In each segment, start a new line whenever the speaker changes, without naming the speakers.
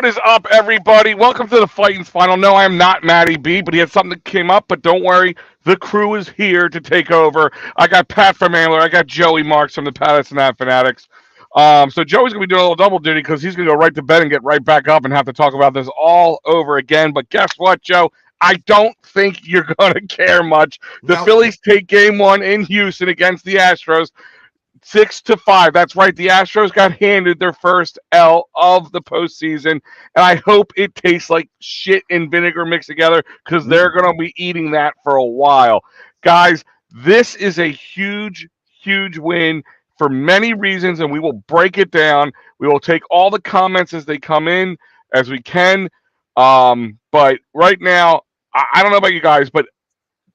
What is up, everybody? Welcome to the Phightins final. No, I am not Matty B, but he had something that came up. But don't worry, the crew is here to take over. I got Pat from Ambler. I got Joey Marks from the Patterson Fanatics. So Joey's gonna be doing a little double duty because he's gonna go right to bed and get right back up and have to talk about this all over again. But guess what, Joe? I don't think you're gonna care much. The
No,
Phillies take Game 1 in Houston against the Astros. 6-5. That's right. The Astros got handed their first L of the postseason, and I hope it tastes like shit and vinegar mixed together because they're going to be eating that for a while. Guys, this is a huge, huge win for many reasons, and we will break it down. We will take all the comments as they come in as we can. But right now, I don't know about you guys, but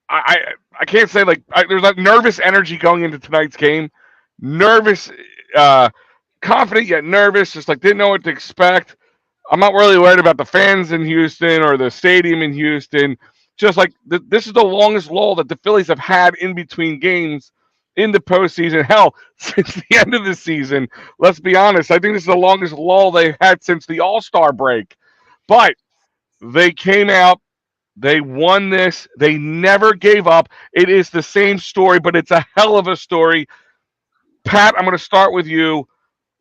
I can't say there's like nervous energy going into tonight's game. Nervous, uh, confident yet nervous, just like didn't know what to expect. I'm not really worried about the fans in Houston or the stadium in Houston. Just like this is the longest lull that the Phillies have had in between games in the postseason. Hell, since the end of the season. Let's be honest. I think this is the longest lull they've had since the All-Star break. But they came out. They won this. They never gave up. It is the same story, but it's a hell of a story. Pat, I'm going to start with you.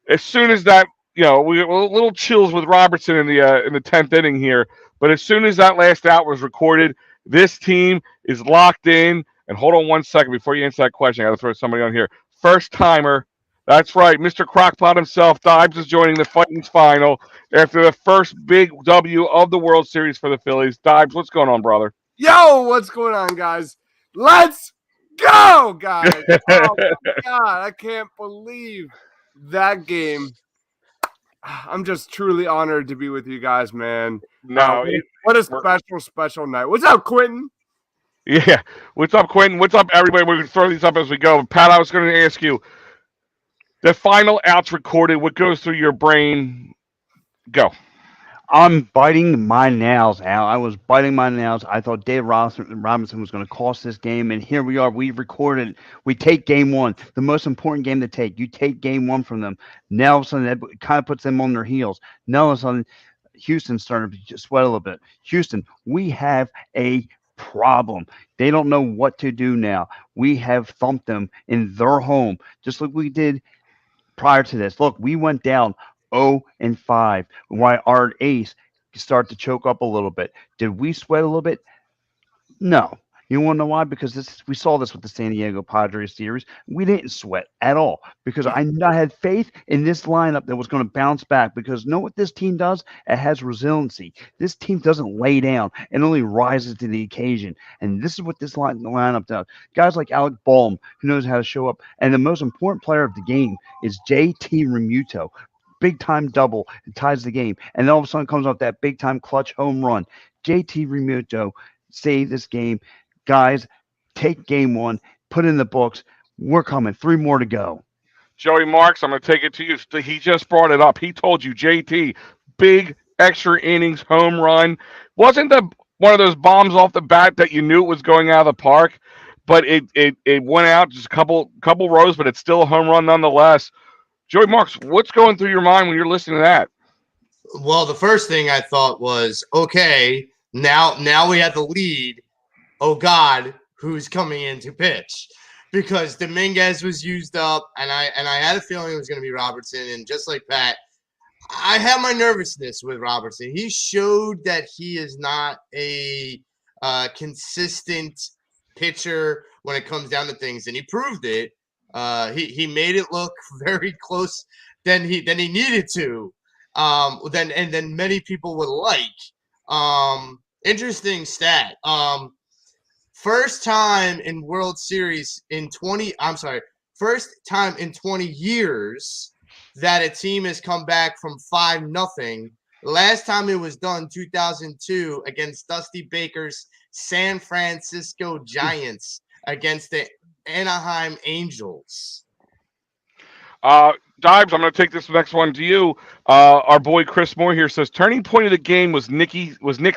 As soon as that, we were a little chills with Robertson in the 10th inning here, but as soon as that last out was recorded, this team is locked in. And hold on one second before you answer that question. I got to throw somebody on here. First timer. That's right. Mr. Crockpot himself, Dibes, is joining the Phightins final after the first big W of the World Series for the Phillies. Dibes, what's going on, brother?
yo, what's going on, guys? Let's go, guys. Oh, my God. I can't believe that game. I'm just truly honored to be with you guys, man. What a special night. What's up, Quentin?
Yeah. What's up, Quentin? What's up, everybody? We're going to throw these up as we go. Pat, I was going to ask you, the final out's recorded. What goes through your brain? Go.
I'm biting my nails, Al. I was biting my nails. I thought Dave Robinson was going to cost this game, and here we are. We've recorded. We take game one, the most important game to take. You take game one from them. Now, all of a sudden, that kind of puts them on their heels. Now, all of a sudden, Houston started to sweat a little bit. Houston, we have a problem. They don't know what to do now. We have thumped them in their home, just like we did prior to this. Look, we went down 0-5. Why our ace start to choke up a little bit. Did we sweat a little bit? No. You want to know why? Because we saw this with the San Diego Padres series. We didn't sweat at all because I had faith in this lineup that was going to bounce back. Because know what this team does? It has resiliency. This team doesn't lay down and only rises to the occasion. And this is what this lineup does. Guys like Alec Boehm, who knows how to show up, and the most important player of the game is JT Realmuto. Big time double and ties the game, and then all of a sudden comes off that big time clutch home run. JT Realmuto saved this game. Guys, take game one, put in the books. We're coming. 3 more to go.
Joey Marks, I'm going to take it to you. He just brought it up. He told you, JT, big extra innings home run. Wasn't one of those bombs off the bat that you knew it was going out of the park, but it went out just a couple rows, but it's still a home run nonetheless. Joey Marks, what's going through your mind when you're listening to that?
Well, the first thing I thought was, okay, now we have the lead. Oh God, who's coming in to pitch? Because Dominguez was used up, and I had a feeling it was going to be Robertson. And just like Pat, I have my nervousness with Robertson. He showed that he is not a consistent pitcher when it comes down to things, and he proved it. He made it look very close than he needed to. Then many people would like. Interesting stat. First time in World Series first time in 20 years that a team has come back from 5-0. Last time it was done 2002 against Dusty Baker's San Francisco Giants against the Anaheim Angels.
Dibes, I'm going to take this next one to you. Our boy Chris Moore here says turning point of the game was Nick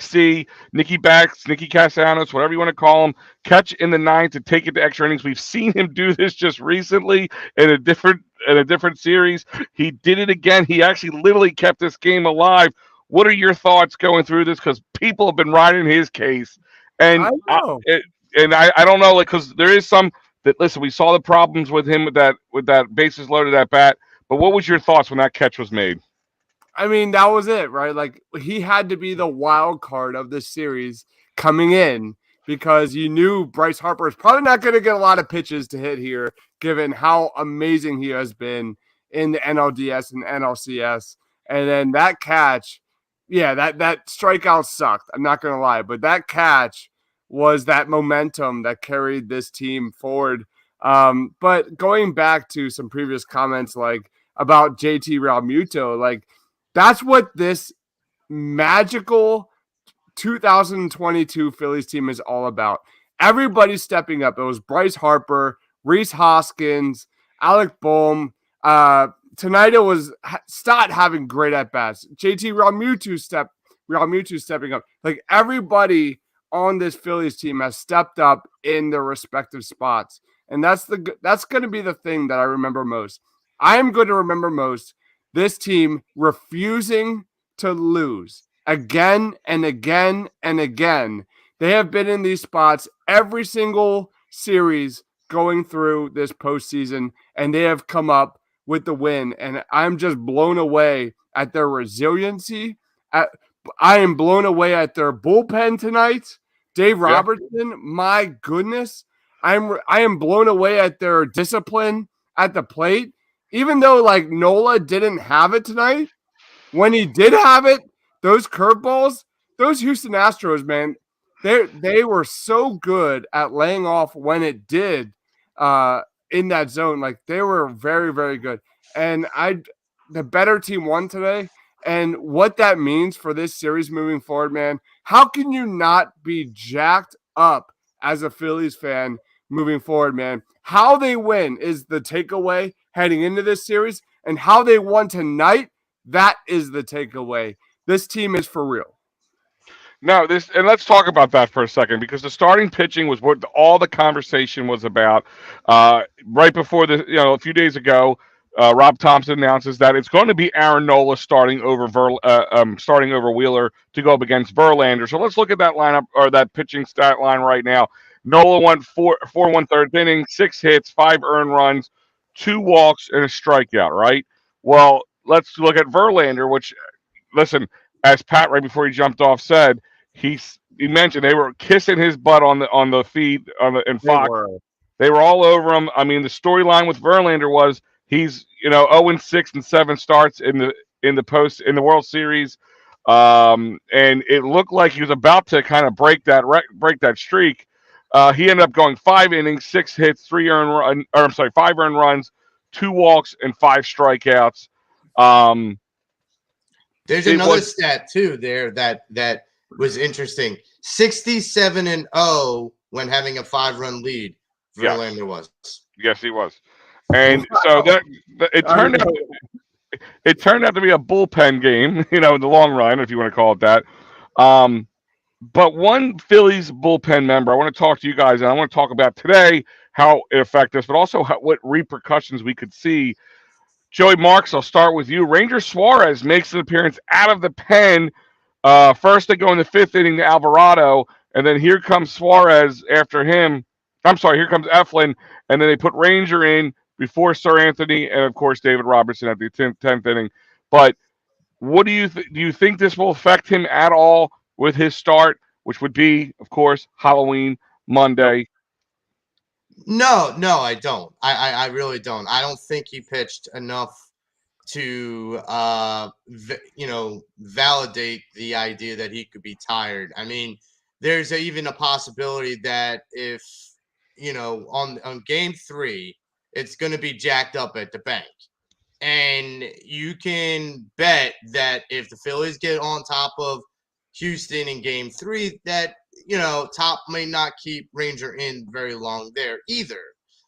C, Nicky Backs, Nicky Castellanos, whatever you want to call him. Catch in the ninth to take it to extra innings. We've seen him do this just recently in a different series. He did it again. He actually literally kept this game alive. What are your thoughts going through this? Because people have been riding his case, and
I know.
I don't know, like, because there is some that, listen, we saw the problems with him with that bases loaded at bat. But what was your thoughts when that catch was made?
I mean, that was it, right? Like he had to be the wild card of this series coming in because you knew Bryce Harper is probably not going to get a lot of pitches to hit here, given how amazing he has been in the NLDS and NLCS. And then that catch, yeah, that strikeout sucked. I'm not going to lie, but that catch was that momentum that carried this team forward. But going back to some previous comments, like about JT Realmuto, like that's what this magical 2022 Phillies team is all about. Everybody's stepping up. It was Bryce Harper, Reese Hoskins, Alec Boehm. Tonight it was Stott having great at bats. JT Realmuto stepping up. Like everybody on this Phillies team has stepped up in their respective spots, and that's going to be the thing that I remember most. I am going to remember most this team refusing to lose again and again and again. They have been in these spots every single series going through this postseason, and they have come up with the win. And I'm just blown away at their resiliency. I am blown away at their bullpen tonight. Dave Robertson, my goodness. I am blown away at their discipline at the plate. Even though like Nola didn't have it tonight, when he did have it, those curveballs, those Houston Astros, man, they were so good at laying off when it did in that zone. Like they were very, very good. And the better team won today. And what that means for this series moving forward, man, how can you not be jacked up as a Phillies fan moving forward, man? How they win is the takeaway heading into this series, and how they won tonight, that is the takeaway. This team is for real.
No, and let's talk about that for a second, because the starting pitching was what all the conversation was about. Right before a few days ago, Rob Thompson announces that it's going to be Aaron Nola starting over Wheeler to go up against Verlander. So let's look at that lineup, or that pitching stat line right now. Nola went 4 1/3 inning, 6 hits, 5 earned runs, 2 walks, and a strikeout. Right. Well, let's look at Verlander, which, listen, as Pat right before he jumped off said, he mentioned they were kissing his butt on the feed in Fox. They were all over him. I mean, the storyline with Verlander was he's 0-6 and 7 starts in the World Series, and it looked like he was about to kind of break that streak. He ended up going 5 innings, 6 hits, 5 earned runs, 2 walks, and 5 strikeouts.
There's another stat too there that was interesting. 67-0 when having a 5-run lead. Verlander was.
Yes, he was. And so it turned out to be a bullpen game, in the long run, if you want to call it that. But one Phillies bullpen member, I want to talk to you guys, and I want to talk about today how it affected us, but also what repercussions we could see. Joey Marks, I'll start with you. Ranger Suarez makes an appearance out of the pen. First, they go in the 5th inning to Alvarado, and then here comes Suarez after him. I'm sorry, here comes Eflin, and then they put Ranger in before Sir Anthony, and of course David Robertson at the 10th inning. But what do you think this will affect him at all with his start, which would be, of course, Halloween Monday?
No, I don't. I really don't. I don't think he pitched enough to validate the idea that he could be tired. I mean, there's even a possibility that if on game 3, it's going to be jacked up at the bank. And you can bet that if the Phillies get on top of Houston in game 3, that, Top may not keep Ranger in very long there either.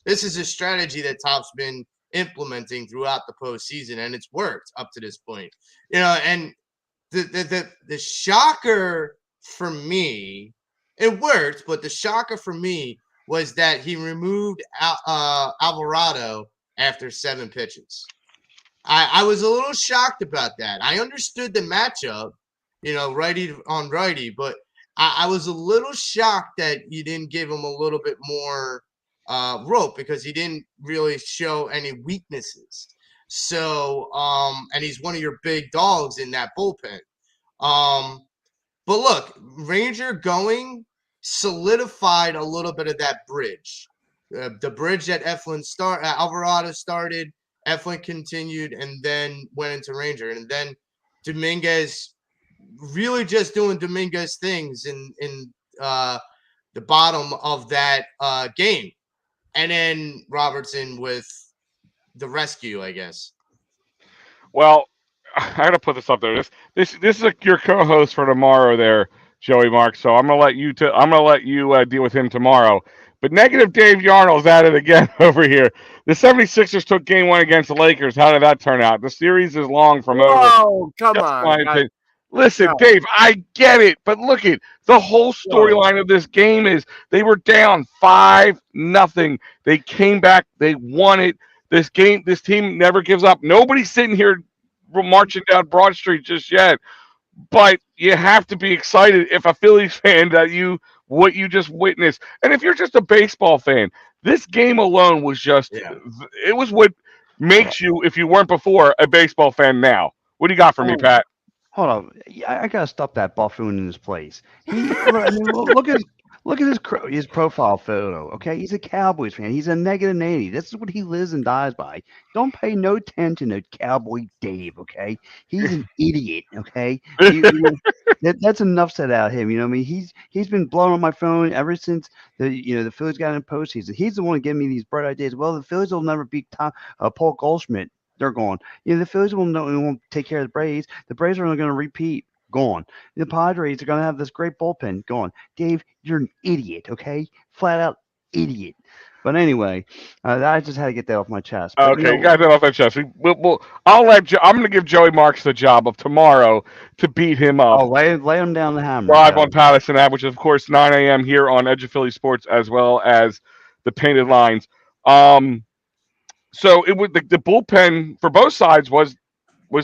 This is a strategy that Top's been implementing throughout the postseason, and it's worked up to this point. And the shocker for me, it worked, but the shocker for me was that he removed Alvarado after 7 pitches. I was a little shocked about that. I understood the matchup righty on righty. But I was a little shocked that you didn't give him a little bit more rope, because he didn't really show any weaknesses. So, and he's one of your big dogs in that bullpen. But look, Ranger going solidified a little bit of that bridge. The bridge that Alvarado started, Eflin continued, and then went into Ranger. And then Dominguez really just doing Dominguez things in the bottom of that game. And then Robertson with the rescue, I guess.
Well, I gotta put this up there. This is your co-host for tomorrow, there, Joey Mark. So I'm gonna let you deal with him tomorrow. But negative Dave Yarnell's at it again over here. The 76ers took game 1 against the Lakers. How did that turn out? The series is long from over.
Whoa, come
That's
on,
my
guys.
opinion. Listen,
No.
Dave, I get it, but look at the whole storyline of this game is they were down 5-0. They came back, they won it. This team never gives up. Nobody's sitting here marching down Broad Street just yet, but you have to be excited if a Phillies fan what you just witnessed, and if you're just a baseball fan, this game alone was just it was what makes you, if you weren't before, a baseball fan now. What do you got for me, Pat?
Hold on, I gotta stop that buffoon in his place. Look at his profile photo. Okay, he's a Cowboys fan. He's a -80. This is what he lives and dies by. Don't pay no attention to Cowboy Dave. Okay, he's an idiot. Okay, that's enough said out of him. You know what I mean? He's been blowing on my phone ever since the Phillies got in postseason. He's the one giving me these bright ideas. Well, the Phillies will never beat Paul Goldschmidt. They're gone. The Phillies won't take care of the Braves. The Braves are only going to repeat. Gone. The Padres are going to have this great bullpen. Gone. Dave, you're an idiot, okay? Flat out idiot. But anyway, I just had to get that off my chest. But,
Okay, you got that off my chest. I'm going to give Joey Marks the job of tomorrow to beat him up.
Oh, lay him down the hammer.
Live on Patterson Ave, which is, of course, 9 a.m. here on Edge of Philly Sports, as well as the Painted Lines. So it would the bullpen for both sides was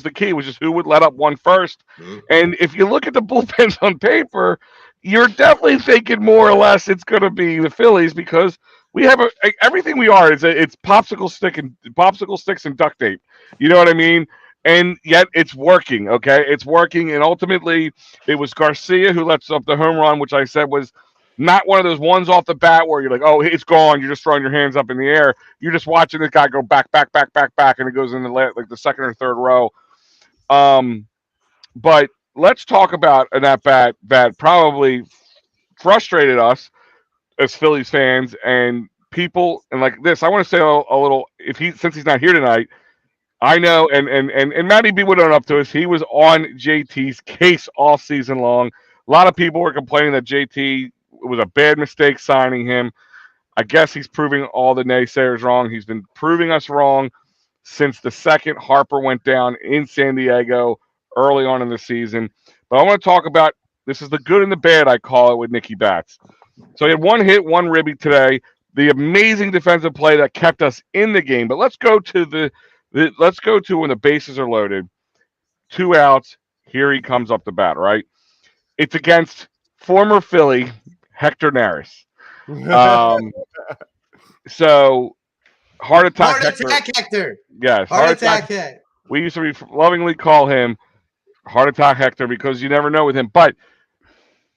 the key, was just who would let up one first. And if you look at the bullpens on paper, you're definitely thinking more or less it's going to be the Phillies, because we have everything we are. It's popsicle sticks and duct tape. You know what I mean? And yet it's working. Okay, it's working. And ultimately, it was Garcia who lets up the home run, which I said was not one of those ones off the bat where you're like, oh, it's gone. You're just throwing your hands up in the air. You're just watching this guy go back, and it goes in the second or third row. But let's talk about an at bat that probably frustrated us as Phillies fans and people. And like this, I want to say a little. Since he's not here tonight, I know, and Matty B would own up to us. He was on JT's case all season long. A lot of people were complaining that JT was a bad mistake signing him. I guess he's proving all the naysayers wrong. He's been proving us wrong since the second Harper went down in San Diego early on in the season. But I want to talk about, this is the good and the bad, I call it, with Nicky Batts. So he had one hit, one ribby today. The amazing defensive play that kept us in the game. But let's go to when the bases are loaded. 2 outs. Here he comes up the bat, right? It's against former Philly Hector Neris. So heart attack
Hector.
Yes,
heart attack Hector.
We used to lovingly call him heart attack Hector, because you never know with him. But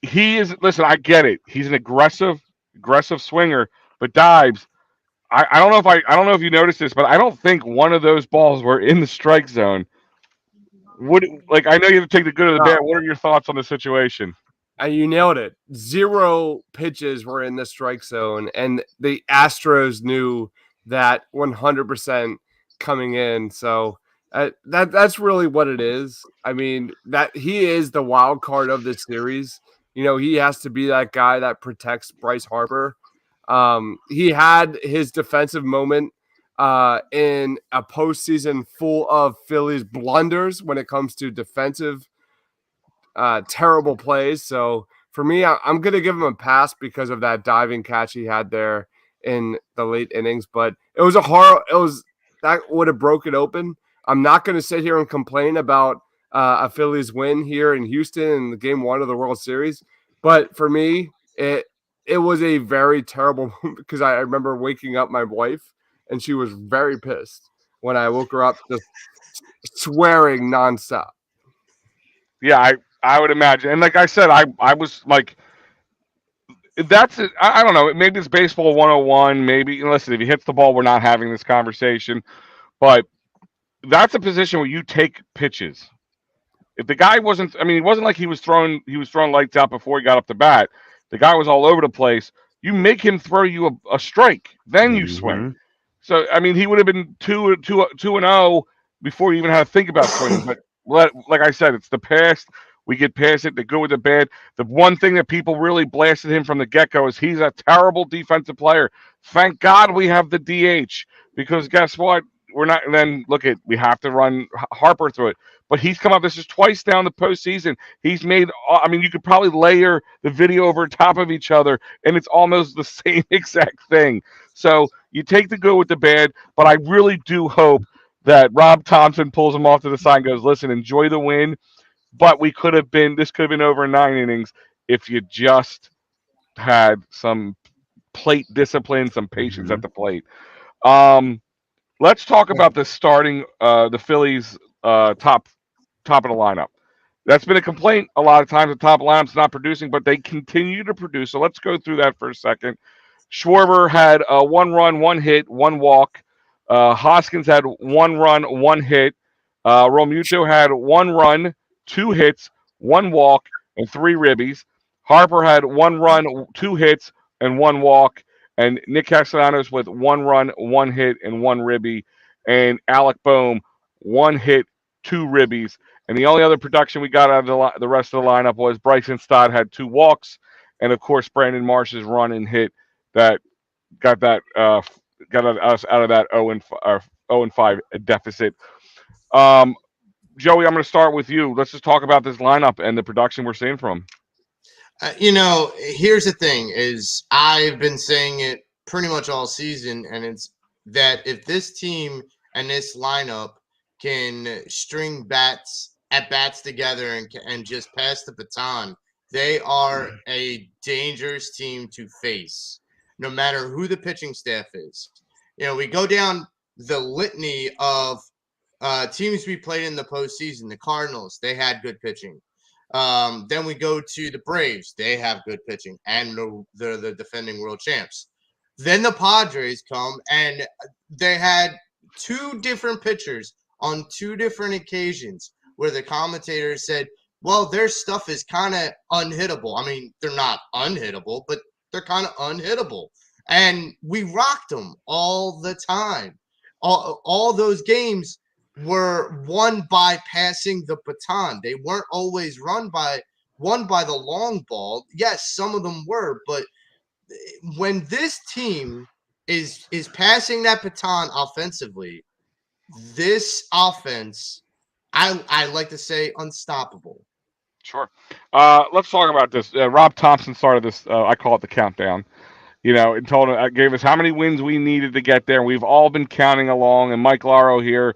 he is. Listen, I get it. He's an aggressive swinger. But Dives, I don't know if you noticed this, but I don't think one of those balls were in the strike zone. I know you have to take the good or the bad. What are your thoughts on the situation?
You nailed it. 0 pitches were in the strike zone, and the Astros knew that 100% coming in. So that's really what it is. I mean, that he is the wild card of this series. He has to be that guy that protects Bryce Harper. He had his defensive moment in a postseason full of Phillies blunders when it comes to defensive terrible plays. So for me, I'm going to give him a pass because of that diving catch he had there in the late innings. But it was that would have broken open. I'm not going to sit here and complain about a Phillies win here in Houston in the game 1 of the World Series. But for me, it was a very terrible moment because I remember waking up my wife and she was very pissed when I woke her up, just swearing nonstop.
Yeah, I would imagine. And like I said, I was like, that's it. I don't know. Maybe it's baseball 101. Maybe listen, if he hits the ball, we're not having this conversation. But that's a position where you take pitches. If the guy wasn't, I mean, it wasn't like he was throwing lights out before he got up to bat. The guy was all over the place. You make him throw you a strike, then you swing.
Mm-hmm.
So I mean, he would have been 2-0 before you even had to think about swinging. But like I said, it's the past. We get past it. The good with the bad. The one thing that people really blasted him from the get go is he's a terrible defensive player. Thank God we have the DH because guess what? We're not. And then look at we have to run Harper through it. But he's come up. This is twice down the postseason. He's made. I mean, you could probably layer the video over top of each other, and it's almost the same exact thing. So you take the good with the bad, but I really do hope that Rob Thompson pulls him off to the side and goes, "Listen, enjoy the win, but we could have been. This could have been over 9 innings if you just had some plate discipline, some patience
Mm-hmm.
at the plate." Um, let's talk about the starting the Phillies top of the lineup. That's been a complaint a lot of times. The top lineup's not producing, but they continue to produce. So let's go through that for a second. Schwarber had 1 run, 1 hit, 1 walk. Hoskins had 1 run, 1 hit. Realmuto had 1 run, 2 hits, 1 walk, and 3 ribbies. Harper had 1 run, 2 hits, and 1 walk. And Nick Castellanos with 1 run, 1 hit, and 1 ribby. And Alec Boehm, 1 hit, 2 ribbies. And the only other production we got out of the rest of the lineup was Bryson Stott had 2 walks. And of course, Brandon Marsh's run and hit that got that got us out of that 0-5 deficit. Um, Joey, I'm going to start with you. Let's just talk about this lineup and the production we're seeing from.
Here's the thing: is I've been saying it pretty much all season, and it's that if this team and this lineup can string bats together and just pass the baton, they are a dangerous team to face, no matter who the pitching staff is. We go down the litany of teams we played in the postseason. The Cardinals, they had good pitching. Then we go to the Braves. They have good pitching, and they're the defending world champs. Then the Padres come, and they had 2 different pitchers on 2 different occasions where the commentators said, well, their stuff is kind of unhittable. I mean, they're not unhittable, but they're kind of unhittable. And we rocked them all the time. All those games were won by passing the baton. They weren't always won by the long ball. Yes, some of them were, but when this team is passing that baton offensively, this offense, I like to say, unstoppable.
Sure. Let's talk about this. Rob Thompson started this. I call it the countdown. And gave us how many wins we needed to get there. We've all been counting along. And Mike Laro here,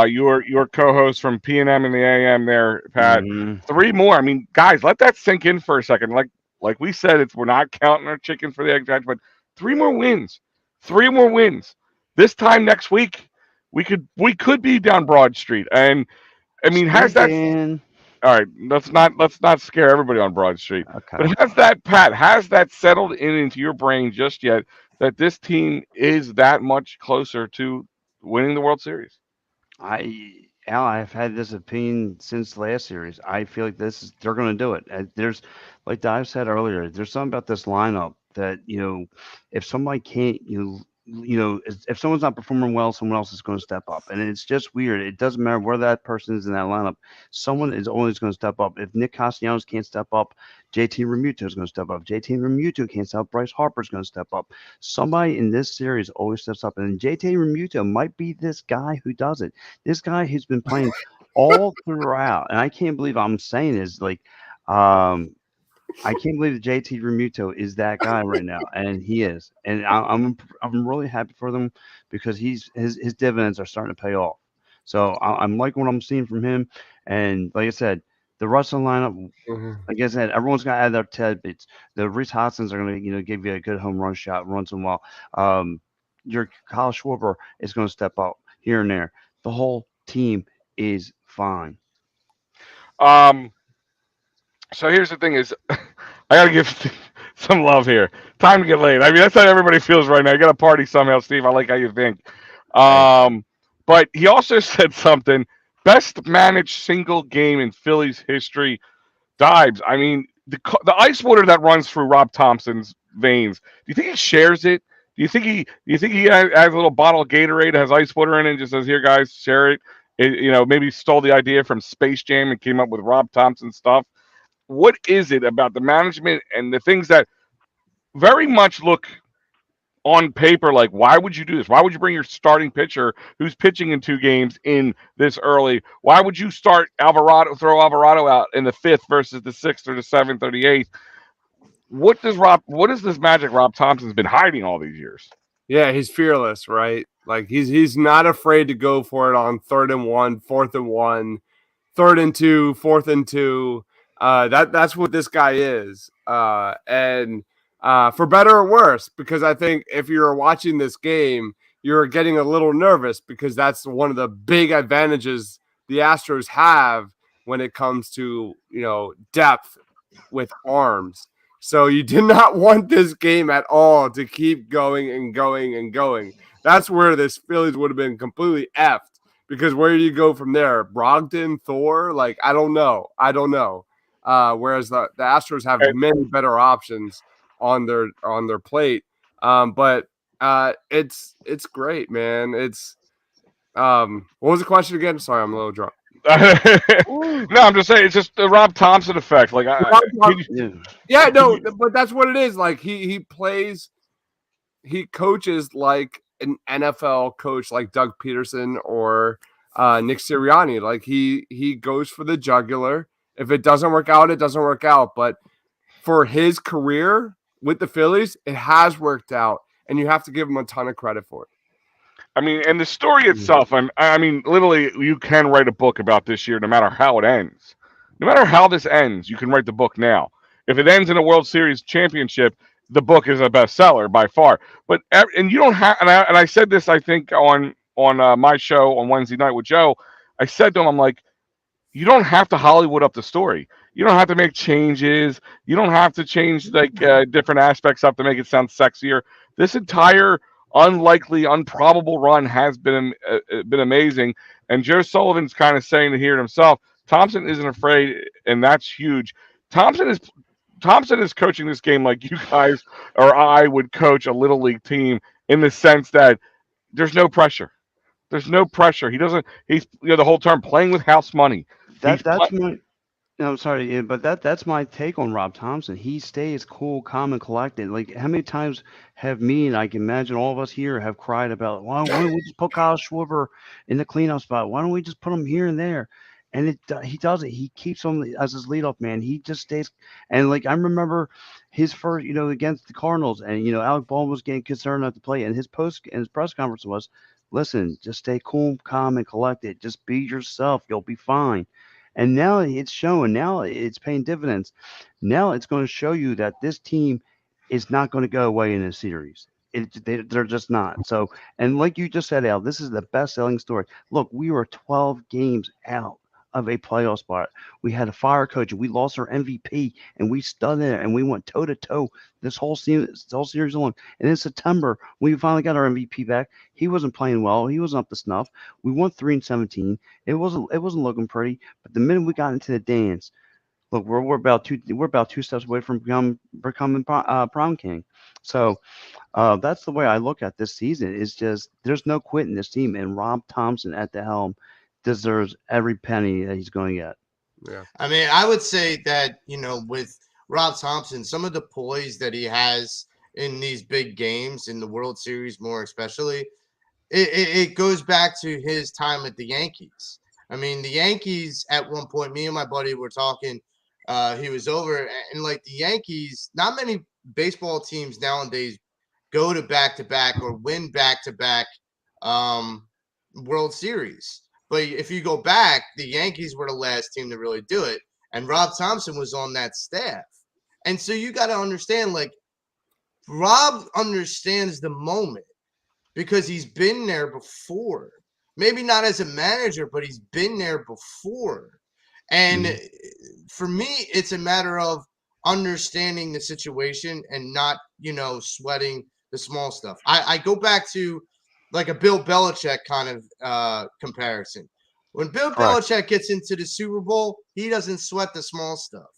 your co-host from P&M and the AM there, Pat.
Mm-hmm.
3 more. I mean, guys, let that sink in for a second. Like we said, we're not counting our chickens for the egg patch, but 3 more wins. 3 more wins. This time next week, we could be down Broad Street. And I mean, has that?
Speaking.
All right, let's not scare everybody on Broad Street.
Okay.
But has that settled into your brain just yet that this team is that much closer to winning the World Series?
I've had this opinion since last series. I feel like they're going to do it. There's, like Dive said earlier, there's something about this lineup that if somebody can't, if someone's not performing well, someone else is going to step up, and it's just weird. It doesn't matter where that person is in that lineup. Someone is always going to step up. If Nick Castellanos can't step up, JT Realmuto is going to step up. JT Realmuto can't step up, Bryce Harper is going to step up. Somebody in this series always steps up, and JT Realmuto might be this guy who does it. This guy who's been playing all throughout, and I can't believe I'm saying this. I can't believe that JT Realmuto is that guy right now, and he is. And I'm really happy for them because his dividends are starting to pay off. So I'm liking what I'm seeing from him. And like I said, the Russell lineup,
Mhm.
like I said, everyone's gonna add their tidbits. The Reese Hoskins are gonna, give you a good home run shot once in a while. Your Kyle Schwarber is gonna step up here and there. The whole team is fine.
Um, so here's the thing: is I gotta give some love here. Time to get laid. I mean, that's how everybody feels right now. You got to party somehow, Steve. I like how you think.
Hey,
But he also said something: best managed single game in Phillies history. Dibes. I mean, the ice water that runs through Rob Thompson's veins. Do you think he shares it? Do you think he has a little bottle of Gatorade that has ice water in it and just says, "Here, guys, share it." Maybe stole the idea from Space Jam and came up with Rob Thompson stuff. What is it about the management and the things that very much look on paper like, why would you do this? Why would you bring your starting pitcher who's pitching in 2 games in this early? Why would you throw Alvarado out in the fifth versus the sixth or the seventh or the eighth? What is this magic Rob Thompson's been hiding all these years?
Yeah, he's fearless, right? Like he's not afraid to go for it on 3rd and 1, 4th and 1, 3rd and 2, 4th and 2. That's what this guy is. And for better or worse, because I think if you're watching this game, you're getting a little nervous because that's one of the big advantages the Astros have when it comes to depth with arms. So you did not want this game at all to keep going and going and going. That's where this Phillies would have been completely effed because where do you go from there? Brogdon, Thor? Like, I don't know. Whereas the Astros have
And
many better options on their plate. But it's great, man. It's what was the question again? Sorry, I'm a little drunk.
no, I'm just saying it's just the Rob Thompson effect. Like,
yeah,
Yeah,
can
no,
you
but that's what it is. Like he coaches like an NFL coach like Doug Peterson or Nick Sirianni. Like he goes for the jugular. If it doesn't work out, it doesn't work out. But for his career with the Phillies, it has worked out, and you have to give him a ton of credit for it.
I mean, and the story
yeah.
itself, I mean, literally, you can write a book about this year, no matter how it ends. No matter how this ends, you can write the book now. If it ends in a World Series championship, the book is a bestseller by far. And you don't have, and I said this, I think, on my show on Wednesday night with Joe. I said to him, I'm like, you don't have to Hollywood up the story. You don't have to make changes. You don't have to change like different aspects up to make it sound sexier. This entire unlikely, improbable run has been amazing. And Joe Sullivan's kind of saying to hear it himself. Thompson isn't afraid, and that's huge. Thompson is Thompson is coaching this game like you guys or I would coach a little league team in the sense that there's no pressure. There's no pressure. He doesn't. He's the whole term playing with house money. He's
That's my No, I'm sorry, yeah, but that's my take on Rob Thompson. He stays cool, calm, and collected. Like, how many times have me and I can imagine all of us here have cried about why don't we just put Kyle Schwarber in the cleanup spot? Why don't we just put him here and there? And he does it. He keeps him as his leadoff man. He just stays. And like I remember his first, against the Cardinals, and Alec Baldwin was getting concerned not to play, and his press conference was, "Listen, just stay cool, calm, and collected. Just be yourself. You'll be fine." And now it's showing. Now it's paying dividends. Now it's going to show you that this team is not going to go away in a series. They're just not. So, and like you just said, Al, this is the best-selling story. Look, we were 12 games out of a playoff spot. We had a fire coach, and we lost our MVP, and we stood there, and we went toe-to-toe this whole series long. And in September, we finally got our MVP back. He wasn't playing well. He wasn't up to snuff. We won 3-17. It wasn't looking pretty. But the minute we got into the dance, look, we're about two steps away from becoming prom king. So that's the way I look at this season. It's just there's no quit in this team, and Rob Thompson at the helm deserves every penny that he's going to get.
Yeah.
I mean, I would say that, with Rob Thompson, some of the poise that he has in these big games, in the World Series more especially, it goes back to his time at the Yankees. I mean, the Yankees at one point, me and my buddy were talking, he was over, and like the Yankees, not many baseball teams nowadays go to back-to-back or win back-to-back World Series. But if you go back, the Yankees were the last team to really do it, and Rob Thompson was on that staff. And so you got to understand, like, Rob understands the moment because he's been there before. Maybe not as a manager, but he's been there before. And for me, it's a matter of understanding the situation and not, sweating the small stuff. I go back to like a Bill Belichick kind of comparison. When Bill Belichick gets into the Super Bowl, he doesn't sweat the small stuff.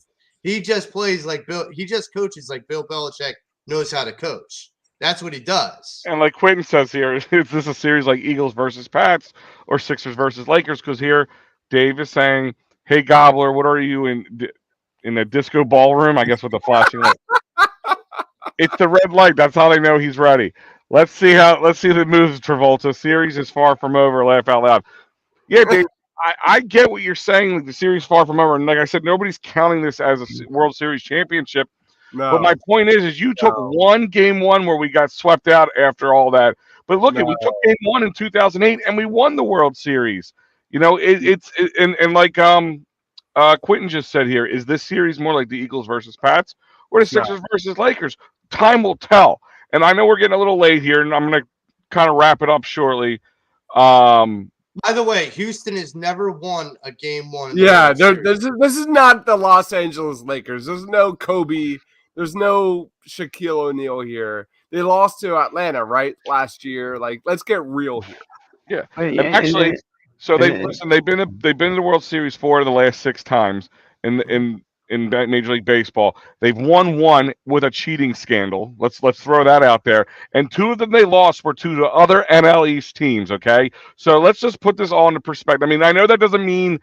He just plays like he just coaches like Bill Belichick knows how to coach. That's what he does.
And like Quentin says here, is this a series like Eagles versus Pats or Sixers versus Lakers? Because here, Dave is saying, "Hey Gobbler, what are you in the disco ballroom?" I guess with the flashing light. It's the red light. That's how they know he's ready. Let's see if it moves. Travolta series is far from over. Laugh out loud. Yeah, Dave. I get what you're saying. Like the series far from over, and like I said, nobody's counting this as a World Series championship.
No.
But my point is you took game one where we got swept out after all that. But look, we took game one in 2008 and we won the World Series. And like Quentin just said here, is this series more like the Eagles versus Pats or the Sixers versus Lakers? Time will tell. And I know we're getting a little late here, and I'm going to kind of wrap it up shortly.
By the way, Houston has never won a game one.
Yeah, this is not the Los Angeles Lakers. There's no Kobe. There's no Shaquille O'Neal here. They lost to Atlanta, right, last year. Like, let's get real here.
Yeah, and actually, they've been to the World Series 4 of the last 6 times in Major League Baseball. They've won one with a cheating scandal. Let's throw that out there. And 2 of them they lost were to the other NL East teams. Okay, so let's just put this all into perspective. I mean, I know that doesn't mean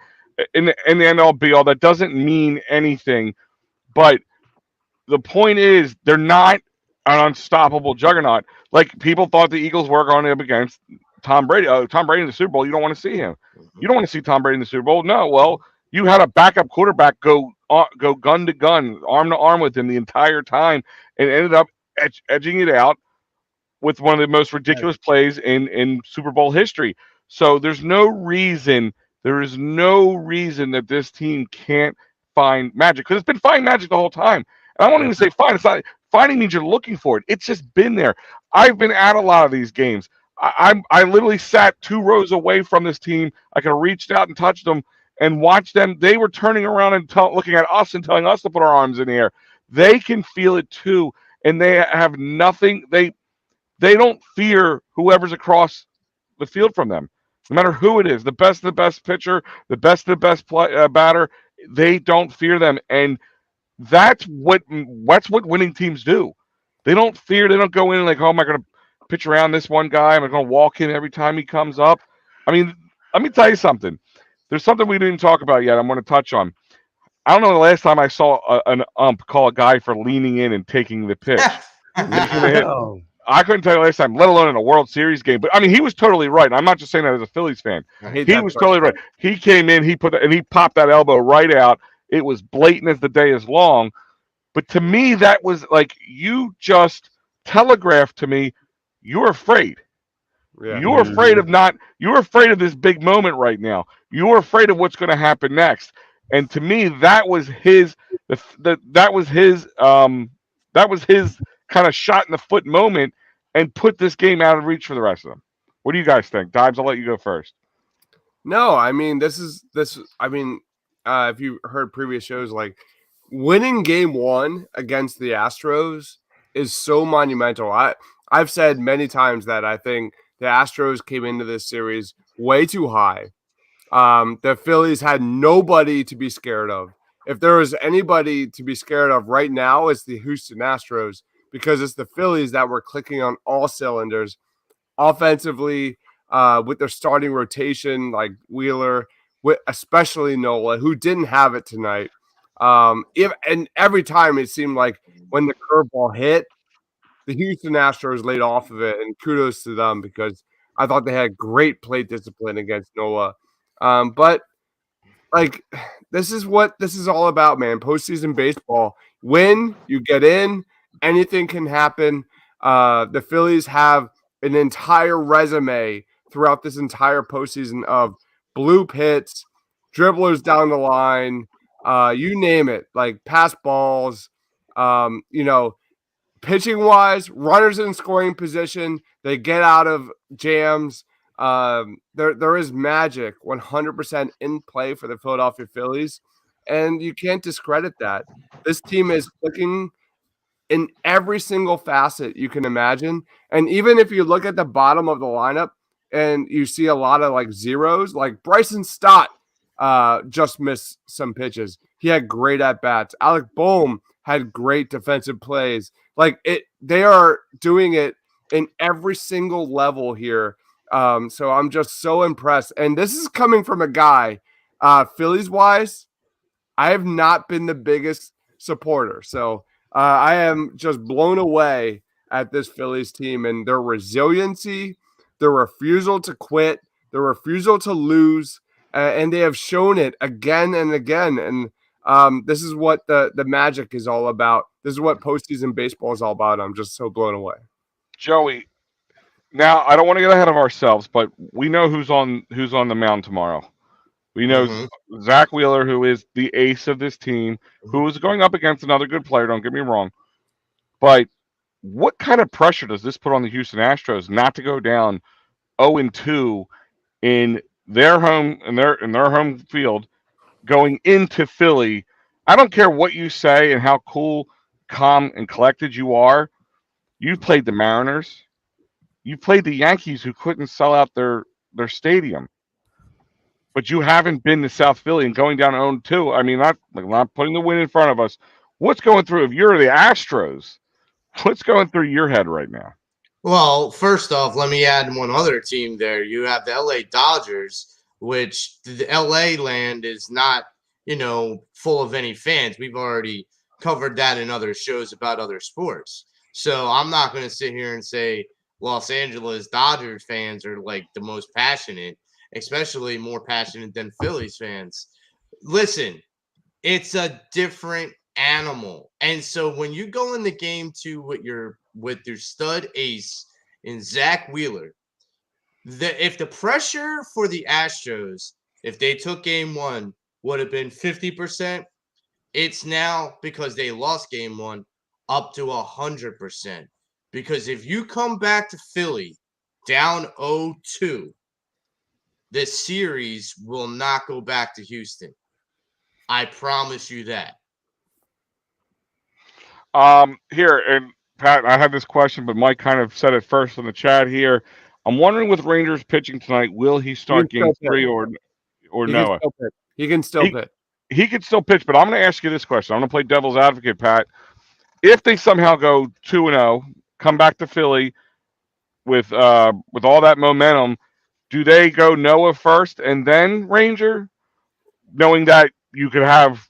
in the NLBL that doesn't mean anything, but the point is they're not an unstoppable juggernaut. Like people thought the Eagles were going up against Tom Brady. Tom Brady in the Super Bowl, you don't want to see him. You don't want to see Tom Brady in the Super Bowl. No, well, you had a backup quarterback go gun to gun, arm to arm with him the entire time, and ended up edging it out with one of the most ridiculous plays in Super Bowl history. So there is no reason that this team can't find magic, because it's been finding magic the whole time. And I won't even say find. It's not finding means you're looking for it. It's just been there. I've been at a lot of these games. I literally sat 2 rows away from this team. I could have reached out and touched them and watched them. They were turning around and looking at us and telling us to put our arms in the air. They can feel it too, and they have nothing. They don't fear whoever's across the field from them, no matter who it is. The best of the best pitcher, the best of the best batter. They don't fear them, and that's what winning teams do. They don't fear. They don't go in like, oh, am I going to pitch around this one guy? Am I going to walk him every time he comes up? I mean, let me tell you something. There's something we didn't talk about yet. I'm going to touch on. I don't know the last time I saw an ump call a guy for leaning in and taking the pitch. I couldn't tell you last time, let alone in a World Series game. But I mean, he was totally right. I'm not just saying that as a Phillies fan. He was totally right. He came in, he popped that elbow right out. It was blatant as the day is long. But to me, that was like, you just telegraphed to me, you're afraid. Yeah. You're afraid of this big moment right now. You're afraid of what's going to happen next. And to me, that was his kind of shot in the foot moment and put this game out of reach for the rest of them. What do you guys think? Dives, I'll let you go first.
No, I mean, if you heard previous shows, like winning game 1 against the Astros is so monumental. I've said many times that I think the Astros came into this series way too high. The Phillies had nobody to be scared of. If there was anybody to be scared of right now, it's the Houston Astros, because it's the Phillies that were clicking on all cylinders offensively, with their starting rotation, like Wheeler, especially Nola, who didn't have it tonight. And every time it seemed like when the curveball hit, the Houston Astros laid off of it, and kudos to them, because I thought they had great plate discipline against Nola. But like, this is what this is all about, man. Postseason baseball. Win, you get in, anything can happen. The Phillies have an entire resume throughout this entire postseason of bloop hits, dribblers down the line, you name it, like pass balls, pitching wise, runners in scoring position, they get out of jams. There is magic 100% in play for the Philadelphia Phillies, and you can't discredit that. This team is clicking in every single facet you can imagine. And even if you look at the bottom of the lineup and you see a lot of like zeros, like Bryson Stott just missed some pitches. He had great at bats. Alec Boehm had great defensive plays. They are doing it in every single level here. So I'm just so impressed. And this is coming from a guy, Phillies wise, I have not been the biggest supporter. So I am just blown away at this Phillies team and their resiliency, their refusal to quit, their refusal to lose, and they have shown it again and again. And this is what the magic is all about. This is what postseason baseball is all about. I'm just so blown away.
Joey, now I don't want to get ahead of ourselves, but we know who's on the mound tomorrow. We know Zach Wheeler, who is the ace of this team, who is going up against another good player. Don't get me wrong, but what kind of pressure does this put on the Houston Astros not to go down 0-2 in their home field going into Philly? I don't care what you say and how cool, calm, and collected you are. You've played the Mariners. You played the Yankees, who couldn't sell out their stadium. But you haven't been to South Philly and going down 0-2. I mean, not putting the win in front of us. What's going through? If you're the Astros, what's going through your head right now?
Well, first off, let me add one other team there. You have the LA Dodgers, which the LA land is not, full of any fans. We've already covered that in other shows about other sports. So I'm not going to sit here and say Los Angeles Dodgers fans are like the most passionate, especially more passionate than Phillies fans. Listen, it's a different animal. And so when you go in the game two with your stud ace in Zach Wheeler, if the pressure for the Astros, if they took game one, would have been 50%, it's now, because they lost game one, up to 100%. Because if you come back to Philly down 0-2, this series will not go back to Houston. I promise you that.
Here, and Pat, I had this question, but Mike kind of said it first in the chat here. I'm wondering, with Rangers pitching tonight, will he start game three or no?
He can still pitch.
He can still pitch, but I'm going to ask you this question. I'm going to play devil's advocate, Pat. If they somehow go 2-0, come back to Philly with all that momentum, do they go Noah first and then Ranger, knowing that you could have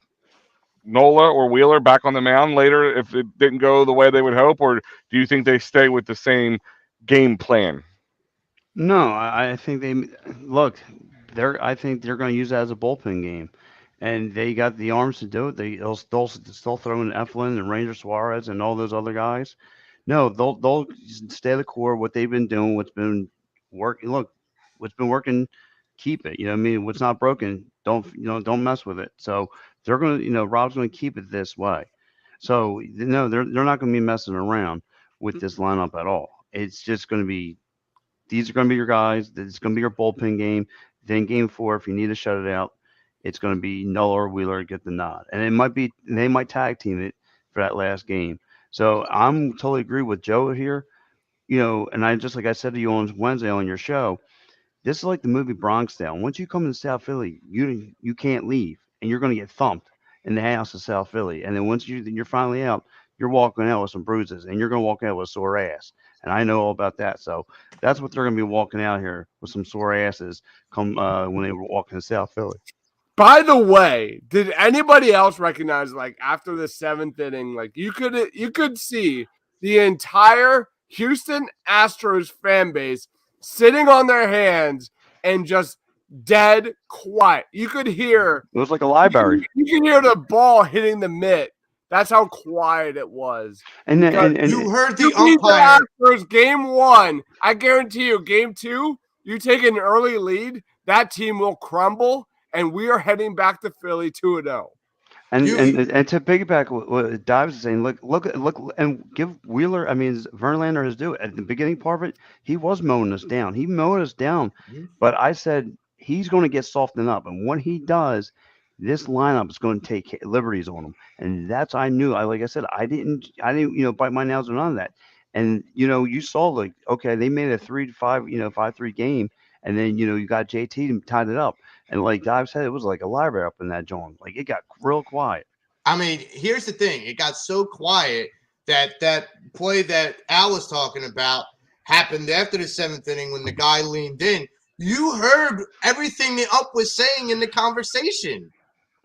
Nola or Wheeler back on the mound later if it didn't go the way they would hope, or do you think they stay with the same game plan?
No, I think they look. I think they're going to use that as a bullpen game, and they got the arms to do it. They'll still throw in Eflin and Ranger Suarez and all those other guys. No, they'll stay the core. What they've been doing, what's been working. Look, what's been working, keep it. I mean, what's not broken, don't mess with it. So they're going to, Rob's going to keep it this way. So no, they're not going to be messing around with this lineup at all. It's just going to be. These are going to be your guys. It's going to be your bullpen game. Then game four, if you need to shut it out, it's going to be Nola or Wheeler get the nod. And they might tag team it for that last game. So I'm totally agree with Joe here. And like I said to you on Wednesday on your show, this is like the movie Bronx Tale. Once you come to South Philly, you can't leave, and you're going to get thumped in the house of South Philly. And then once you're finally out, you're walking out with some bruises, and you're going to walk out with a sore ass. And I know all about that. So that's what they're going to be walking out here with, some sore asses come when they were walking to South Philly.
By the way, did anybody else recognize, like, after the seventh inning, like you could see the entire Houston Astros fan base sitting on their hands and just dead quiet. You could hear
it was like a library.
You can hear the ball hitting the mitt. That's how quiet it was.
And
you heard the umpire.
Astros game one. I guarantee you, game two, you take an early lead. that team will crumble, and we are heading back to Philly 2-0.
And
You,
and to piggyback what Dives is saying, look, and give Wheeler, I mean Verlander his due. At the beginning part of it, he was mowing us down. He mowed us down, but I said he's going to get softened up, and when he does, this lineup is going to take liberties on him, and that's I knew. Like I said, I didn't bite my nails or none of that. And you saw like okay, they made a 3-5, 5-3 game, and then you got JT and tied it up. And like Dive said, it was like a library up in that joint. Like it got real quiet.
I mean, here's the thing. It got so quiet that play that Al was talking about happened after the seventh inning when the guy leaned in. You heard everything the ump was saying in the conversation.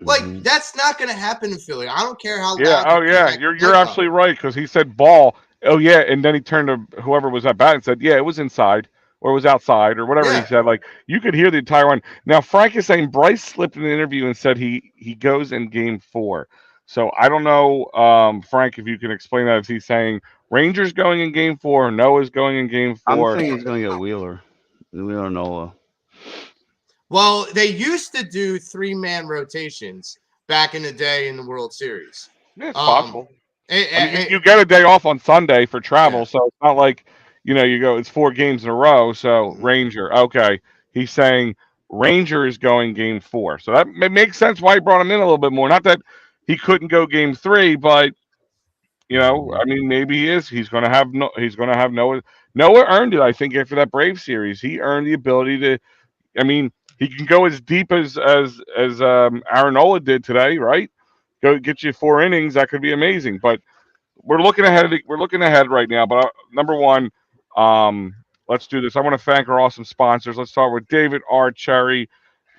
Like,
Mhm.
that's not going to happen in Philly. I don't care how
Yeah.
loud
Oh,
you
yeah.
jack
You're
your
you're
mic up.
absolutely right because he said ball. Oh, yeah, and then he turned to whoever was at bat and said, "Yeah, it was inside or it was outside or whatever he
Yeah.
said." Like you could hear the entire one. Now Frank is saying Bryce slipped in the interview and said he goes in Game 4. So I don't know, Frank, if you can explain that. If he's saying Rangers going in Game 4, Noah's going in Game
I'm
4.
thinking he's going to go Wheeler Nola.
Well, they used to do 3-man rotations back in the day in the World Series.
Yeah, it's
Um,
possible.
eh,
I mean,
eh, eh,
you get a day off on Sunday for
yeah.
travel, so it's not like you go. It's 4 games in a row. So
Mhm.
Ranger, okay. He's saying Ranger is going Game 4, so that makes sense why he brought him in a little bit more. Not that he couldn't go Game 3, but I mean, maybe he is. He's going to have no. He's going to have Noah. Noah earned it, I think, after that Brave series. He earned the ability to. I mean, he can go as deep as Aaron Nola did today, right? Go get you 4 innings. That could be amazing, but we're looking ahead. We're looking ahead right now. But number one, um, let's do this. I want to thank our awesome sponsors. Let's start with David R. Cherry,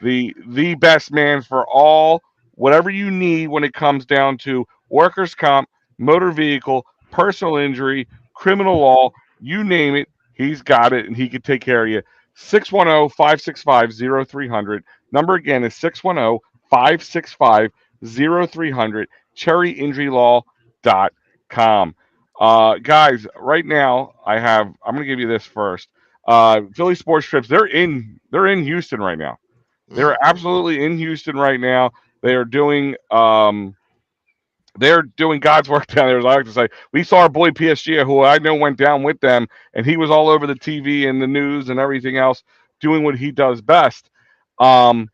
the best man for all whatever you need when it comes down to workers' comp, motor vehicle, personal injury, criminal law. You name it, he's got it, and he can take care of you. 610-565-0300. Number again is 610-565-0300. CherryInjuryLaw.com. Guys, right now I'm gonna give you this first. Philly Sports Trips, they're in Houston right now. They're
Mm.
absolutely in Houston right now. They are doing they're doing God's work down there, as I like to say. We saw our boy PSG, who I know went down with them, and he was all over the TV and the news and everything else, doing what he does best. Um,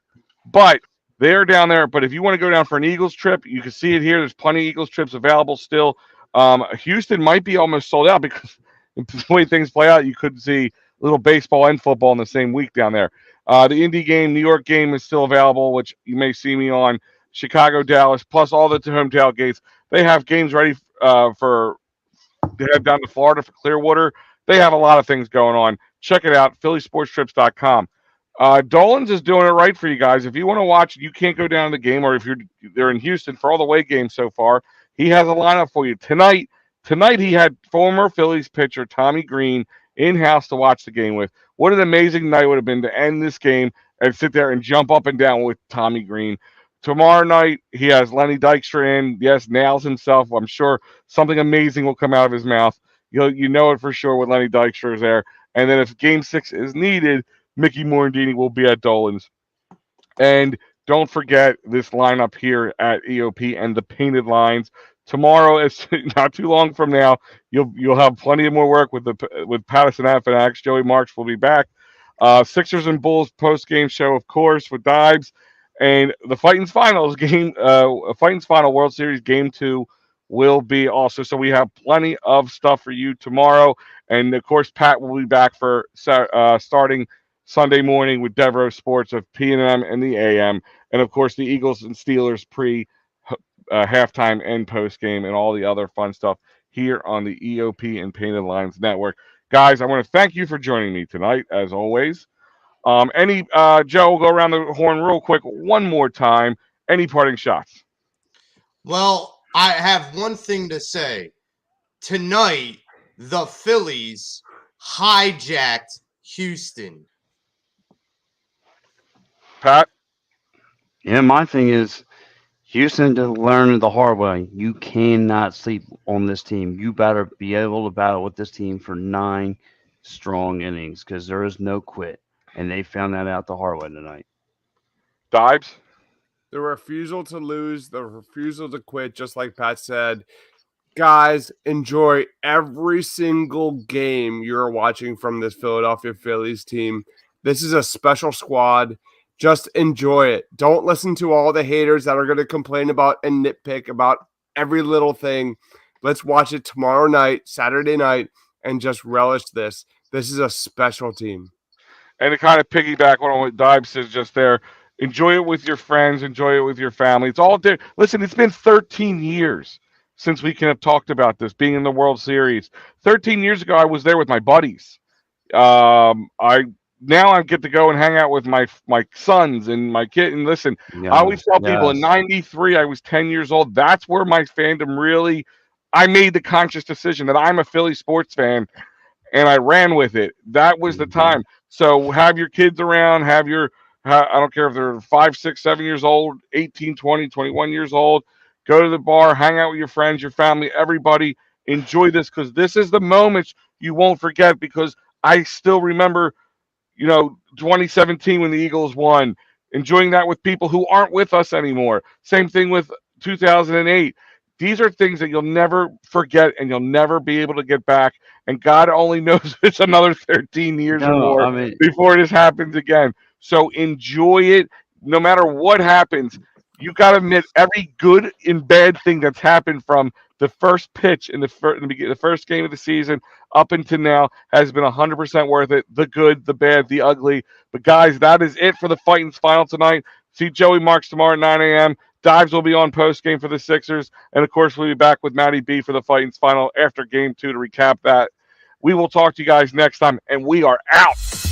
but they're down there. But if you want to go down for an Eagles trip, you can see it here. There's plenty of Eagles trips available still. Houston might be almost sold out because the way things play out, you could see little baseball and football in the same week down there. The Indy game, New York game is still available, which you may see me on. Chicago, Dallas, plus all the home tailgates. They have games ready for to head down to Florida for Clearwater. They have a lot of things going on. Check it out, phillysportstrips.com. Dolan's is doing it right for you guys. If you want to watch, you can't go down to the game, or if they're in Houston for all the away games so far, he has a lineup for you tonight. Tonight he had former Phillies pitcher Tommy Green in house to watch the game with. What an amazing night would have been to end this game and sit there and jump up and down with Tommy Green. Tomorrow night he has Lenny Dykstra in. Yes, nails himself. I'm sure something amazing will come out of his mouth. You know it for sure when Lenny Dykstra is there. And then if Game 6 is needed, Mickey Morandini will be at Dolan's. And don't forget this lineup here at EOP and the painted lines. Tomorrow, it's not too long from now. You'll have plenty of more work with Patterson Afanax. Joey Marks will be back. Sixers and Bulls post game show, of course, with Dibes, and the Phightins finals game. Phightins final World Series game 2 will be also. So we have plenty of stuff for you tomorrow, and of course Pat will be back for starting Sunday morning with Devereaux Sports of P&M and the AM, and of course the Eagles and Steelers pre halftime and post game and all the other fun stuff here on the EOP and Painted Lines Network. Guys, I want to thank you for joining me tonight, as always. Any Joe, we'll go around the horn real quick one more time. Any parting shots?
Well, I have one thing to say. Tonight, the Phillies hijacked Houston.
Pat?
Yeah, my thing is Houston to learn the hard way. You cannot sleep on this team. You better be able to battle with this team for 9 strong innings because there is no quit. and they found that out the hard way tonight.
Dibes?
The refusal to lose, the refusal to quit, just like Pat said. Guys, enjoy every single game you're watching from this Philadelphia Phillies team. This is a special squad. Just enjoy it. Don't listen to all the haters that are going to complain about and nitpick about every little thing. Let's watch it tomorrow night, Saturday night, and just relish this. This is a special team.
And to kind of piggyback on what Dibes says just there, enjoy it with your friends, enjoy it with your family. It's all there. Listen, it's been 13 years since we can have talked about this being in the World Series. 13 years ago, I was there with my buddies. I now I get to go and hang out with my sons and my kid. And listen, I always tell people in '93 I was 10 years old. That's where my fandom really. I made the conscious decision that I'm a Philly sports fan, and I ran with it. That was the time. So have your kids around. I don't care if they're 5, 6, 7 years old, 18, 20, 21 years old. Go to the bar, hang out with your friends, your family, everybody. Enjoy this because this is the moments you won't forget because I still remember, 2017 when the Eagles won, enjoying that with people who aren't with us anymore. Same thing with 2008. These are things that you'll never forget and you'll never be able to get back. And God only knows it's another 13 years or more before this happens again. So enjoy it no matter what happens. You got to admit every good and bad thing that's happened from the first pitch in the first game of the season up until now has been 100% worth it. The good, the bad, the ugly. But guys, that is it for the Phightins final tonight. See Joey Marks tomorrow at 9 a.m. Dives will be on post game for the Sixers. And of course, we'll be back with Matty B for the Phightins final after game 2 to recap that. We will talk to you guys next time, and we are out.